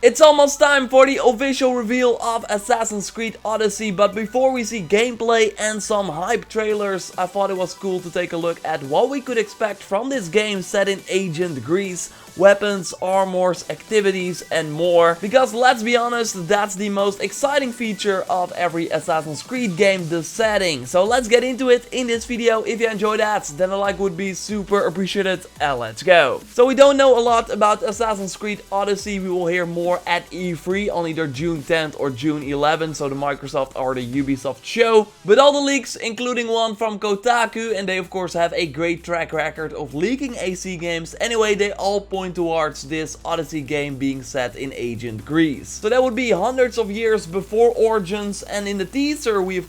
It's almost time for the official reveal of Assassin's Creed Odyssey, but before we see gameplay and some hype trailers, I thought it was cool to take a look at what we could expect from this game set in ancient Greece. Weapons, armors, activities and more. Because let's be honest, that's the most exciting feature of every Assassin's Creed game, the setting. So let's get into it in this video. If you enjoyed that, then a like would be super appreciated, and let's go. So we don't know a lot about Assassin's Creed Odyssey. We will hear more at E3 on either June 10th or June 11th, so the Microsoft or the Ubisoft show. But all the leaks, including one from Kotaku, and they of course have a great track record of leaking AC games. Anyway, they all point towards this Odyssey game being set in ancient Greece. So that would be hundreds of years before Origins, and in the teaser we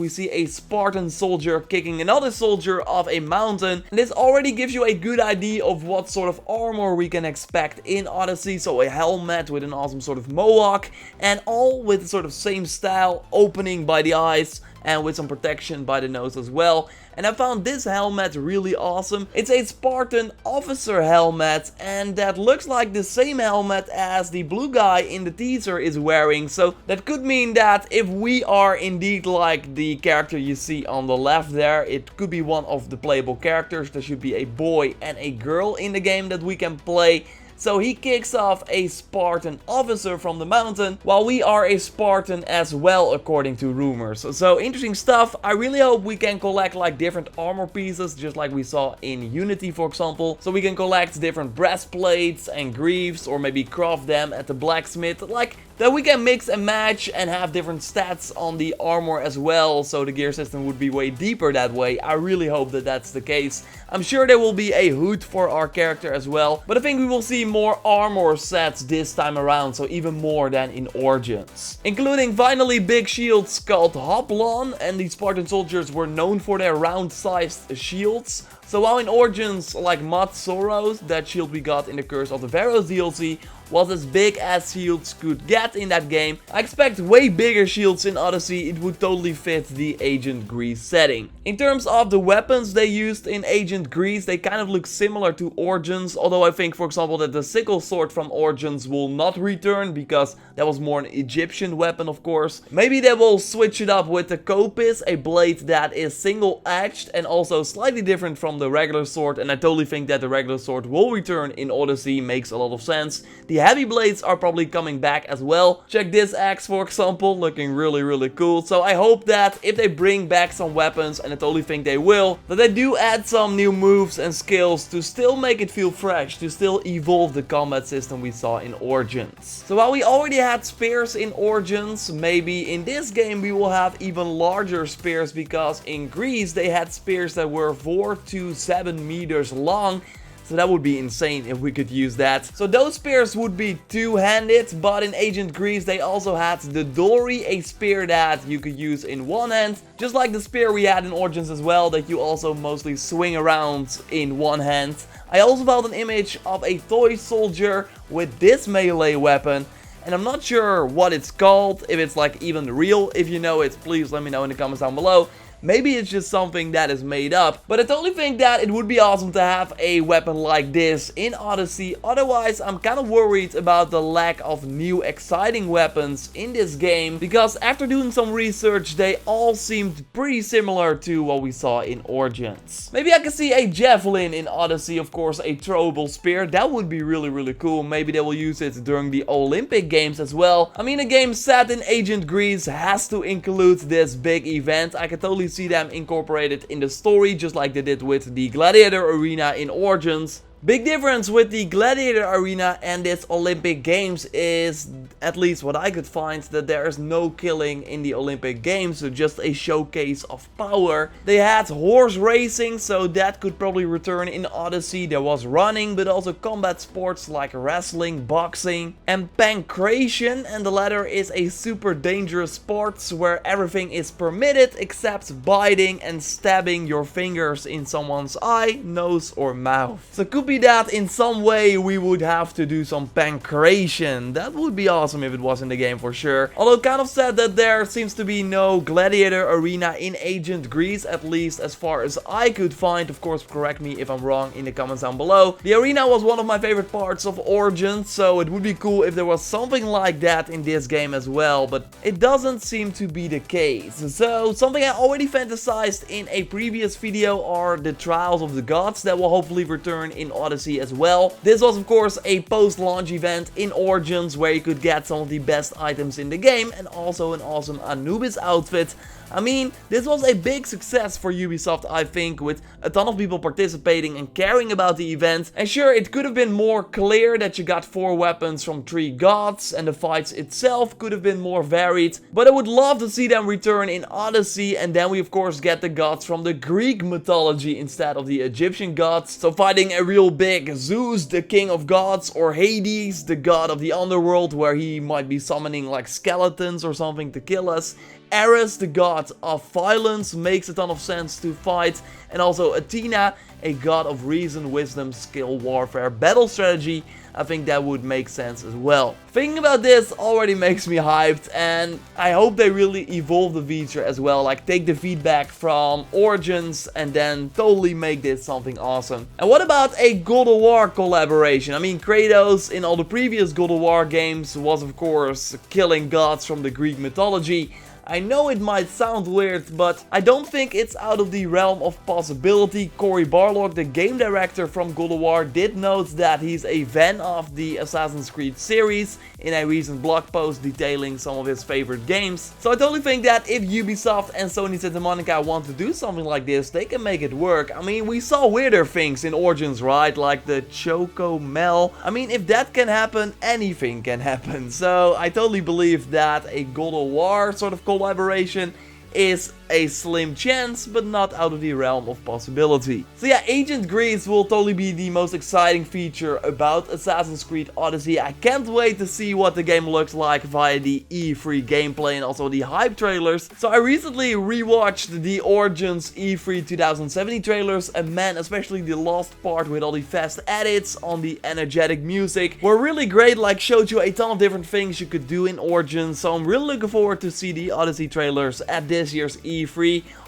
see a Spartan soldier kicking another soldier off a mountain. And this already gives you a good idea of what sort of armor we can expect in Odyssey. So a helmet with an awesome sort of mohawk, and all with the sort of same style, opening by the eyes and with some protection by the nose as well. And I found this helmet really awesome. It's a Spartan officer helmet, and that looks like the same helmet as the blue guy in the teaser is wearing. So that could mean that if we are indeed like the character you see on the left there, it could be one of the playable characters. There should be a boy and a girl in the game that we can play. So he kicks off a Spartan officer from the mountain, while we are a Spartan as well, according to rumors. So interesting stuff. I really hope we can collect like different armor pieces, just like we saw in Unity, for example. So we can collect different breastplates and greaves, or maybe craft them at the blacksmith. Like that we can mix and match and have different stats on the armor as well, so the gear system would be way deeper that way. I really hope that that's the case. I'm sure there will be a hood for our character as well, but I think we will see more armor sets this time around, so even more than in Origins. Including finally big shields called Hoplon, and the Spartan soldiers were known for their round-sized shields. So while in Origins, like Matsoros, that shield we got in the Curse of the Pharaohs DLC, was as big as shields could get in that game, I expect way bigger shields in Odyssey. It would totally fit the ancient Greece setting. In terms of the weapons they used in ancient Greece, they kind of look similar to Origins, although I think, for example, that the sickle sword from Origins will not return, because that was more an Egyptian weapon, of course. Maybe they will switch it up with the kopis, a blade that is single-edged and also slightly different from the regular sword, and I totally think that the regular sword will return in Odyssey. Makes a lot of sense. The heavy blades are probably coming back as well. Check this axe, for example, looking really cool. So I hope that if they bring back some weapons, and I totally think they will, that they do add some new moves and skills to still make it feel fresh, to still evolve the combat system we saw in Origins. So while we already had spears in Origins, maybe in this game we will have even larger spears, because in Greece they had spears that were 4 to 7 meters long. So that would be insane if we could use that. So those spears would be two-handed, but in ancient Greece they also had the dory, a spear that you could use in one hand, just like the spear we had in Origins as well, that you also mostly swing around in one hand. I also found an image of a toy soldier with this melee weapon, and I'm not sure what it's called, if it's like even real. If you know it, please let me know in the comments down below. Maybe it's just something that is made up, but I totally think that it would be awesome to have a weapon like this in Odyssey. Otherwise, I'm kind of worried about the lack of new exciting weapons in this game, because after doing some research, they all seemed pretty similar to what we saw in Origins. Maybe I can see a javelin in Odyssey, of course, a throwable spear. That would be really cool. Maybe they will use it during the Olympic Games as well. I mean, a game set in ancient Greece has to include this big event. I can totally see them incorporated in the story, just like they did with the Gladiator Arena in Origins. Big difference with the Gladiator Arena and this Olympic Games is, at least what I could find, that there is no killing in the Olympic Games, so just a showcase of power. They had horse racing, so that could probably return in Odyssey. There was running, but also combat sports like wrestling, boxing, and pancration, and the latter is a super dangerous sport where everything is permitted except biting and stabbing your fingers in someone's eye, nose, or mouth. So could be that in some way we would have to do some pancration. That would be awesome if it was in the game for sure. Although kind of sad that there seems to be no Gladiator Arena in Agent Greece, at least as far as I could find. Of course, correct me if I'm wrong in the comments down below. The arena was one of my favorite parts of Origins, so it would be cool if there was something like that in this game as well, but it doesn't seem to be the case. So, something I already fantasized in a previous video are the Trials of the Gods that will hopefully return in Odyssey as well. This was of course a post-launch event in Origins where you could get some of the best items in the game and also an awesome Anubis outfit. I mean, this was a big success for Ubisoft, I think, with a ton of people participating and caring about the event. And sure, it could have been more clear that you got 4 weapons from 3 gods, and the fights itself could have been more varied. But I would love to see them return in Odyssey, and then we of course get the gods from the Greek mythology instead of the Egyptian gods. So fighting a real big Zeus, the king of gods, or Hades, the god of the underworld, where he might be summoning like skeletons or something to kill us. Ares, the god of violence, makes a ton of sense to fight. And also Athena, a god of reason, wisdom, skill, warfare, battle strategy. I think that would make sense as well. Thinking about this already makes me hyped, and I hope they really evolve the feature as well. Like take the feedback from Origins and then totally make this something awesome. And what about a God of War collaboration? I mean, Kratos in all the previous God of War games was of course killing gods from the Greek mythology. I know it might sound weird, but I don't think it's out of the realm of possibility. Cory Barlog, the game director from God of War, did note that he's a fan of the Assassin's Creed series in a recent blog post detailing some of his favorite games. So I totally think that if Ubisoft and Sony Santa Monica want to do something like this, they can make it work. I mean, we saw weirder things in Origins, right? Like the Choco Mel. I mean, if that can happen, anything can happen. So I totally believe that a God of War sort of collaboration is a slim chance, but not out of the realm of possibility. So yeah, Agent Greece will totally be the most exciting feature about Assassin's Creed Odyssey. I can't wait to see what the game looks like via the E3 gameplay and also the hype trailers. So I recently rewatched the Origins E3 2070 trailers, and man, especially the last part with all the fast edits on the energetic music were really great. Like showed you a ton of different things you could do in Origins. So I'm really looking forward to see the Odyssey trailers at this year's E3.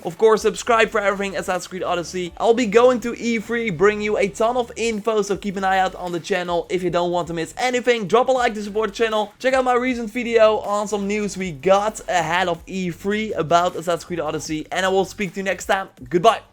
Of course, subscribe for everything Assassin's Creed Odyssey. I'll be going to E3, bring you a ton of info, so keep an eye out on the channel if you don't want to miss anything. Drop a like to support the channel. Check out my recent video on some news we got ahead of E3 about Assassin's Creed Odyssey, and I will speak to you next time. Goodbye.